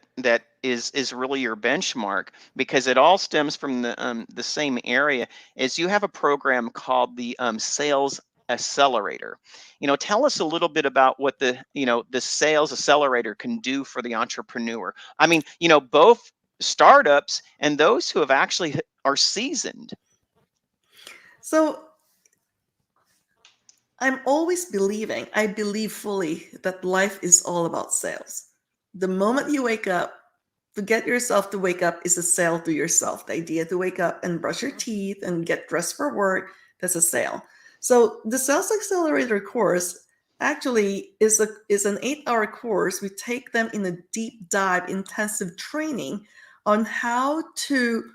is really your benchmark, because it all stems from the same area, is you have a program called the Sales Accelerator. Tell us a little bit about what the Sales Accelerator can do for the entrepreneur. I mean, both startups and those who have actually are seasoned. So I believe fully that life is all about sales. The moment you wake up, to get yourself to wake up is a sale to yourself. The idea to wake up and brush your teeth and get dressed for work, that's a sale. So the Sales Accelerator course actually is an 8-hour course. We take them in a deep dive, intensive training on how to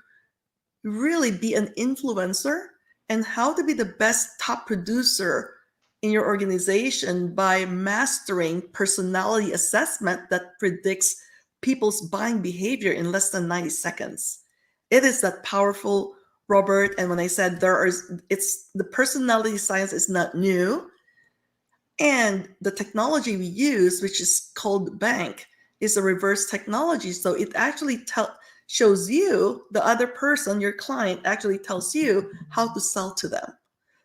really be an influencer and how to be the best top producer in your organization by mastering personality assessment that predicts people's buying behavior in less than 90 seconds. It is that powerful, Robert. And when I said the personality science is not new. And the technology we use, which is called Bank, is a reverse technology. So it actually shows you, the other person, your client, actually tells you how to sell to them.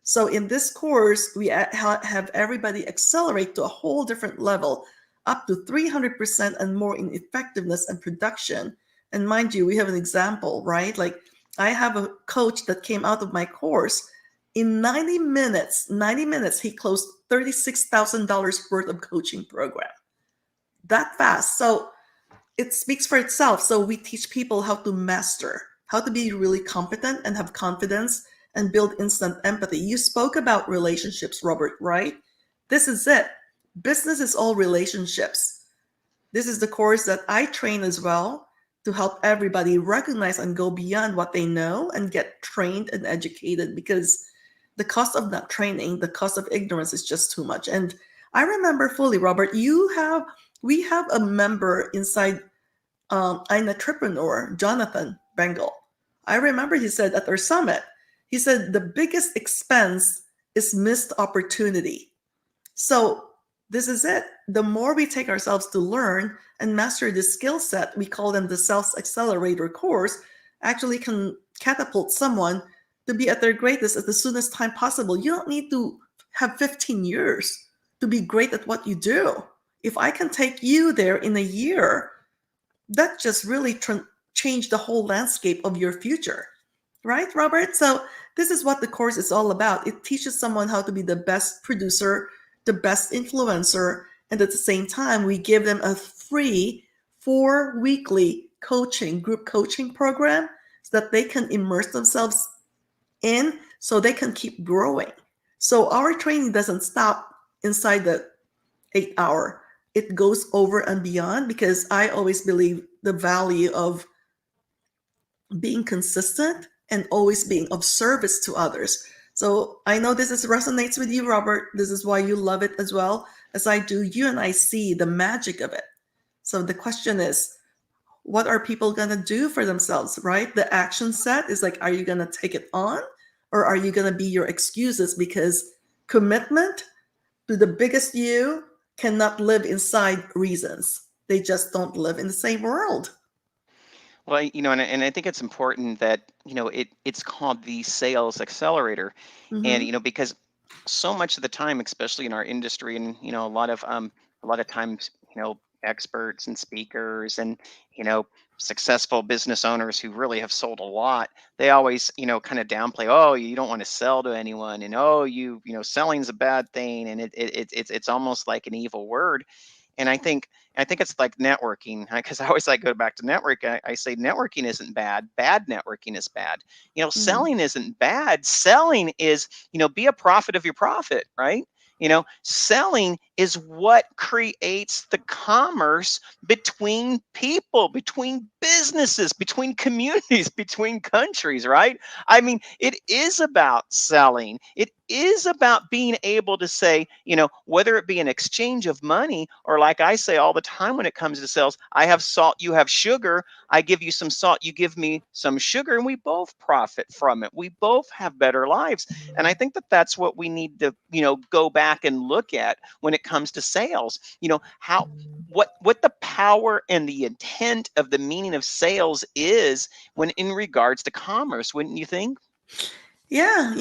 So in this course, we have everybody accelerate to a whole different level, up to 300% and more in effectiveness and production. And mind you, we have an example, right? Like, I have a coach that came out of my course. In 90 minutes, he closed $36,000 worth of coaching program. That fast. So it speaks for itself. So we teach people how to master, how to be really competent and have confidence and build instant empathy. You spoke about relationships, Robert, right? This is it. Business is all relationships. This is the course that I train as well, to help everybody recognize and go beyond what they know and get trained and educated, because the cost of not training, the cost of ignorance is just too much. And I remember fully, Robert, we have a member inside an entrepreneur, Jonathan Bengal. I remember he said at our summit, he said the biggest expense is missed opportunity. So this is it. The more we take ourselves to learn and master this skill set, we call them the Sales Accelerator course, actually can catapult someone to be at their greatest at the soonest time possible. You don't need to have 15 years to be great at what you do. If I can take you there in a year, that just really changed the whole landscape of your future. Right, Robert? So this is what the course is all about. It teaches someone how to be the best producer, the best influencer, and at the same time, we give them a free 4-weekly group coaching program, so that they can immerse themselves in, so they can keep growing. So our training doesn't stop inside the 8-hour. It goes over and beyond, because I always believe the value of being consistent and always being of service to others. So I know this resonates with you, Robert. This is why you love it as well. as I do, you and I see the magic of it. So the question is, what are people going to do for themselves, right? The action set is like, are you going to take it on, or are you going to be your excuses? Because commitment to the biggest you cannot live inside reasons. They just don't live in the same world. Well, and I think it's important that, it's called the sales accelerator. And, Mm-hmm. because so much of the time, especially in our industry, and, a lot of times, experts and speakers and, successful business owners who really have sold a lot, they always, kind of downplay, oh, you don't want to sell to anyone. And, oh, selling's a bad thing. And it's almost like an evil word. And I think it's like networking, because I always like go back to network. I say networking isn't bad. Bad networking is bad. Mm. Selling isn't bad. Selling is, be a prophet of your profit, right? Selling is what creates the commerce between people, between businesses, between communities, between countries, right? I mean, it is about selling. It is about being able to say, whether it be an exchange of money, or like I say all the time when it comes to sales, I have salt, you have sugar. I give you some salt, you give me some sugar, and we both profit from it. We both have better lives. And I think that that's what we need to, go back and look at when it comes to sales. How what the power and the intent of the meaning of sales is when in regards to commerce, wouldn't you think? Yeah,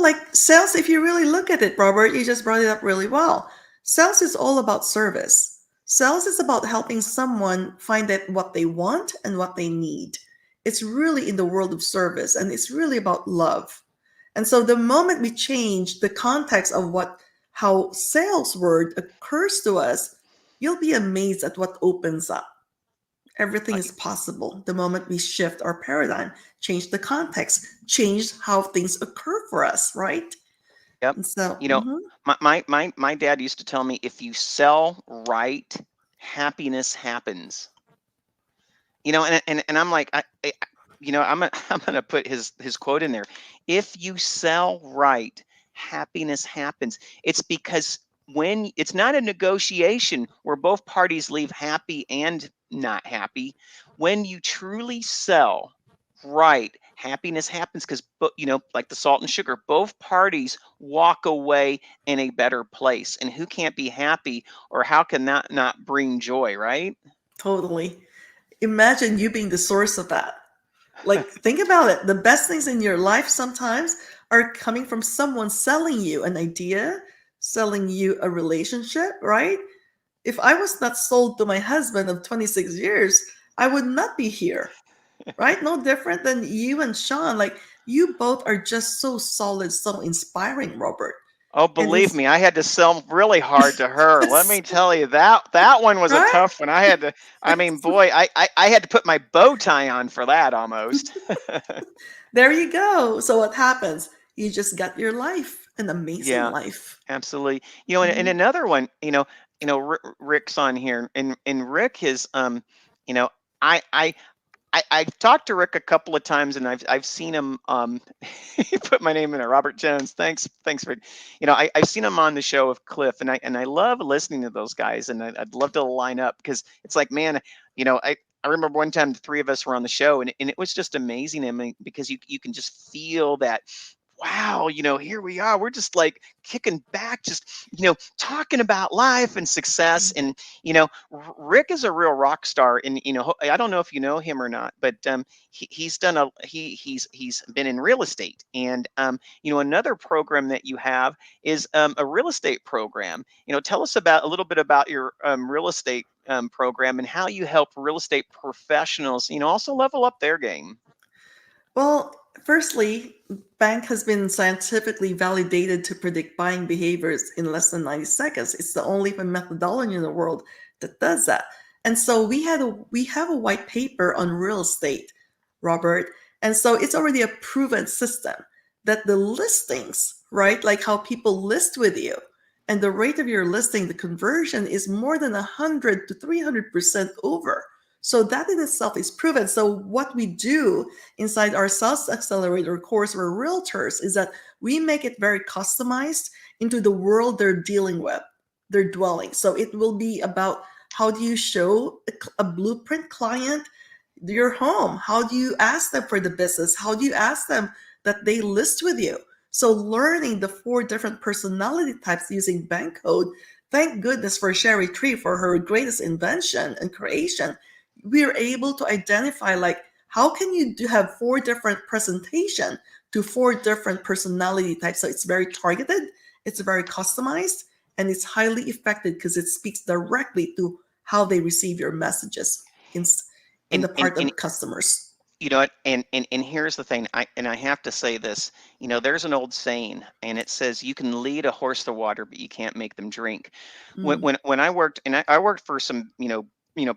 like sales, if you really look at it, Robert, you just brought it up really well. Sales is all about service. Sales is about helping someone find out what they want and what they need. It's really in the world of service, and it's really about love. And so the moment we change the context of how sales word occurs to us, you'll be amazed at what opens up. Everything is possible the moment we shift our paradigm, change the context, change how things occur for us, right? Yep. And so, You know, my dad used to tell me, if you sell right, happiness happens. And I'm like, I'm gonna put his quote in there. If you sell right, happiness happens. It's because when it's not a negotiation where both parties leave happy and not happy, when you truly sell right, happiness happens, because, like the salt and sugar, both parties walk away in a better place. And who can't be happy, or how can that not bring joy, right? totally. Imagine you being the source of that. Like, think about it. The best things in your life sometimes are coming from someone selling you an idea, selling you a relationship, right? If I was not sold to my husband of 26 years, I would not be here, right? No different than you and Sean. Like, you both are just so solid, so inspiring, Robert. Oh, And believe me, I had to sell really hard to her. Let me tell you, that one was a right? tough one. I had to, I mean, boy, I had to put my bow tie on for that almost. There you go. So what happens? You just got your life, an amazing Yeah, life. absolutely. And Mhm. another one, Rick's on here, and Rick is, you know, I I I've talked to Rick a couple of times, and I've seen him. He put my name in there, Robert Jones. Thanks for, I've seen him on the show of Cliff, and I love listening to those guys, and I'd love to line up, because it's like, man, I remember one time the three of us were on the show, and it was just amazing. I mean, because you can just feel that. Wow, here we are. We're just like kicking back, just, talking about life and success. And, Rick is a real rock star. And, I don't know if you know him or not, but he's done he's been in real estate. And, another program that you have is a real estate program. Tell us about a little bit about your real estate program, and how you help real estate professionals, also level up their game. Well, firstly, bank has been scientifically validated to predict buying behaviors in less than 90 seconds. It's the only methodology in the world that does that. And so we have a white paper on real estate, Robert. And so it's already a proven system that the listings, right? Like how people list with you, and the rate of your listing, the conversion is more than 100 to 300% over. So that in itself is proven. So what we do inside our Sales Accelerator course for realtors is that we make it very customized into the world they're dealing with. their dwelling. So it will be about how do you show a blueprint client your home? How do you ask them for the business? How do you ask them that they list with you? So learning the 4 different personality types using bank code. Thank goodness for Sherry Tree for her greatest invention and creation. We are able to identify like how can you have 4 different presentation to 4 different personality types. So it's very targeted, it's very customized, and it's highly effective because it speaks directly to how they receive your messages in And the part and of customers. you know what? And here's the thing. I have to say this. There's an old saying, and it says you can lead a horse to water, but you can't make them drink. When I worked, and I worked for some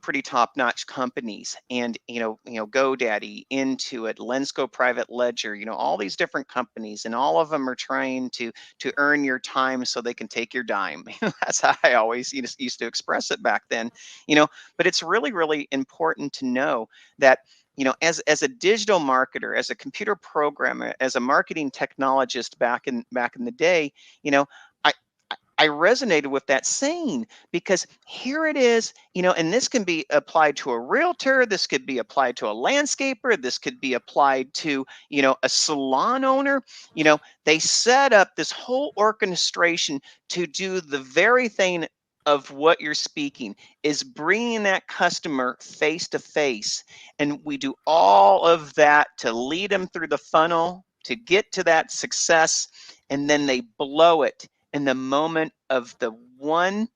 pretty top-notch companies, and GoDaddy, Intuit, Lensco Private Ledger, all these different companies, and all of them are trying to earn your time so they can take your dime. That's how I always used to express it back then. But it's really, really important to know that as a digital marketer, as a computer programmer, as a marketing technologist back in the day, I I resonated with that saying because here it is, and this can be applied to a realtor, this could be applied to a landscaper, this could be applied to, a salon owner. They set up this whole orchestration to do the very thing of what you're speaking is bringing that customer face to face. And we do all of that to lead them through the funnel to get to that success. And then they blow it in the moment of the one,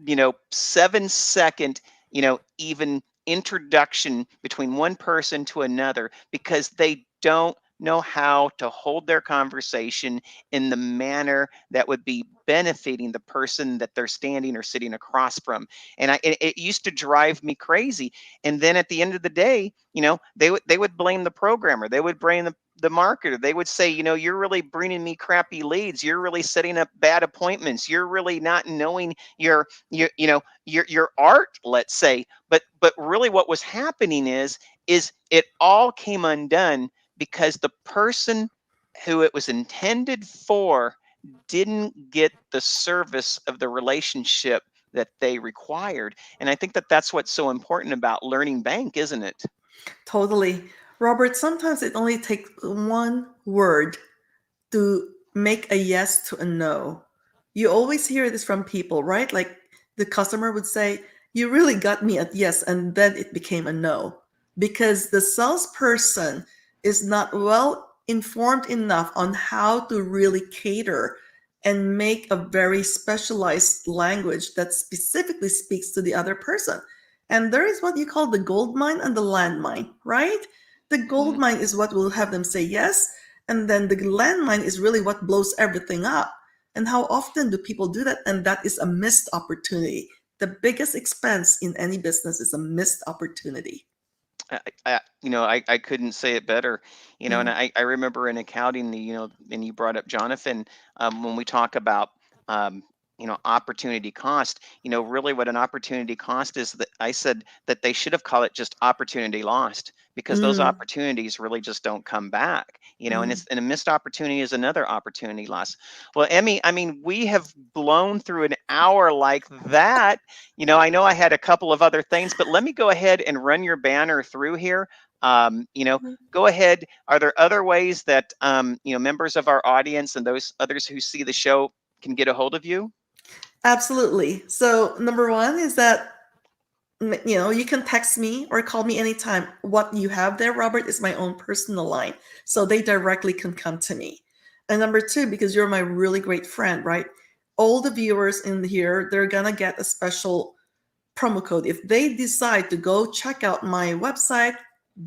7-second, even introduction between one person to another because they don't know how to hold their conversation in the manner that would be benefiting the person that they're standing or sitting across from. And it used to drive me crazy. And then at the end of the day, they would blame the programmer. They would blame the marketer. They would say, you're really bringing me crappy leads. You're really setting up bad appointments. You're really not knowing your art, let's say. But really what was happening is it all came undone because the person who it was intended for didn't get the service of the relationship that they required. And I think that that's what's so important about learning bank, isn't it? Totally. Robert, sometimes it only takes one word to make a yes to a no. You always hear this from people, right? Like the customer would say, you really got me at yes, and then it became a no. Because the salesperson is not well informed enough on how to really cater and make a very specialized language that specifically speaks to the other person. And there is what you call the gold mine and the landmine, right? The gold mine is what will have them say yes, and then the landmine is really what blows everything up. And how often do people do that? And that is a missed opportunity. The biggest expense in any business is a missed opportunity. I couldn't say it better, and Mhm. I remember in accounting, and you brought up Jonathan, when we talk about, opportunity cost, really what an opportunity cost is that I said that they should have called it just opportunity lost because those Mm, opportunities really just don't come back, mm. and a missed opportunity is another opportunity loss. Well, Emmy, I mean, we have blown through an hour like that. I know I had a couple of other things, but let me go ahead and run your banner through here. Go ahead. Are there other ways that members of our audience and those others who see the show can get a hold of you? Absolutely. So number one is that you can text me or call me anytime. What you have there, Robert, is my own personal line. So they directly can come to me. And number two, because you're my really great friend, right? All the viewers in here, they're going to get a special promo code. If they decide to go check out my website,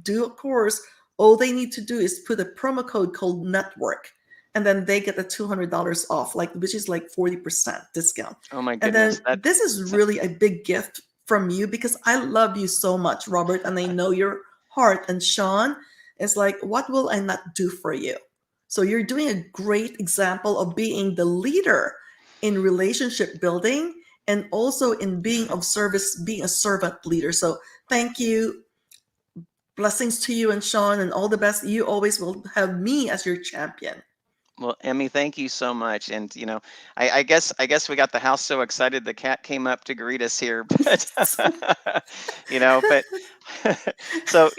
do a course, all they need to do is put a promo code called network. And then they get the $200 off, which is like 40% discount. Oh my And goodness, then this is really a big gift from you because I love you so much, Robert, and I know your heart. And Sean is like, what will I not do for you? So you're doing a great example of being the leader in relationship building and also in being of service, being a servant leader. So thank you. Blessings to you and Sean, and all the best. You always will have me as your champion. Well, Emmy, thank you so much. And I guess we got the house so excited the cat came up to greet us here. But but so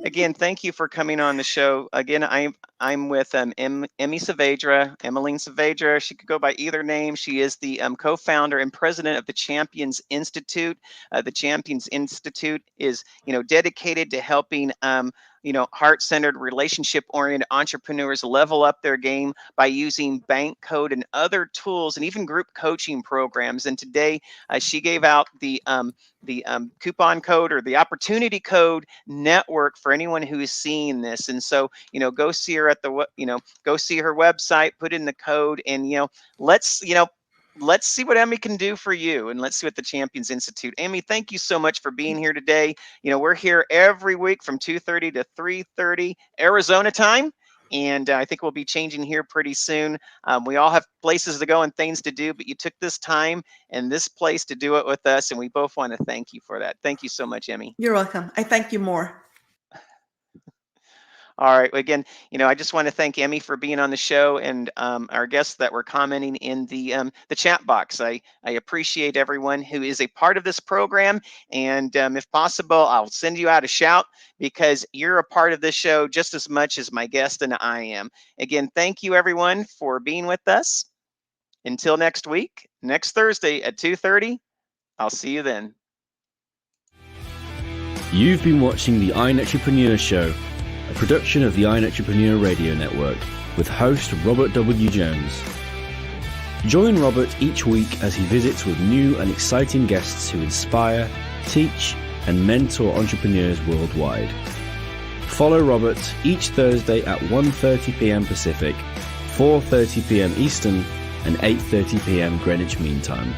again, thank you for coming on the show. Again, I'm with Emmie Saavedra, Emmeline Saavedra. She could go by either name. She is the co-founder and president of the Champions Institute. The Champions Institute is dedicated to helping heart-centered, relationship-oriented entrepreneurs level up their game by using bank code and other tools, and even group coaching programs. And today, she gave out the coupon code, or the opportunity code network, for anyone who is seeing this. And so, go see her at the go see her website, put in the code, and let's see what Emmie can do for you, and let's see what the Champions Institute. Emmie, thank you so much for being here today. We're here every week from 2:30 to 3:30 Arizona time, and I think we'll be changing here pretty soon. We all have places to go and things to do, but you took this time and this place to do it with us, and we both want to thank you for that. Thank you so much, Emmie. You're welcome. I thank you more. All right. Again, I just want to thank Emmie for being on the show, and our guests that were commenting in the chat box. I appreciate everyone who is a part of this program, and if possible, I'll send you out a shout, because you're a part of this show just as much as my guest and I am. Again, thank you everyone for being with us. Until next week, next Thursday at 2:30, I'll see you then. You've been watching the iEntrepreneur Show, a production of the iEntrepreneur Radio Network, with host Robert W. Jones. Join Robert each week as he visits with new and exciting guests who inspire, teach, and mentor entrepreneurs worldwide. Follow Robert each Thursday at 1:30 p.m. Pacific, 4:30 p.m. Eastern, and 8:30 p.m. Greenwich Mean Time.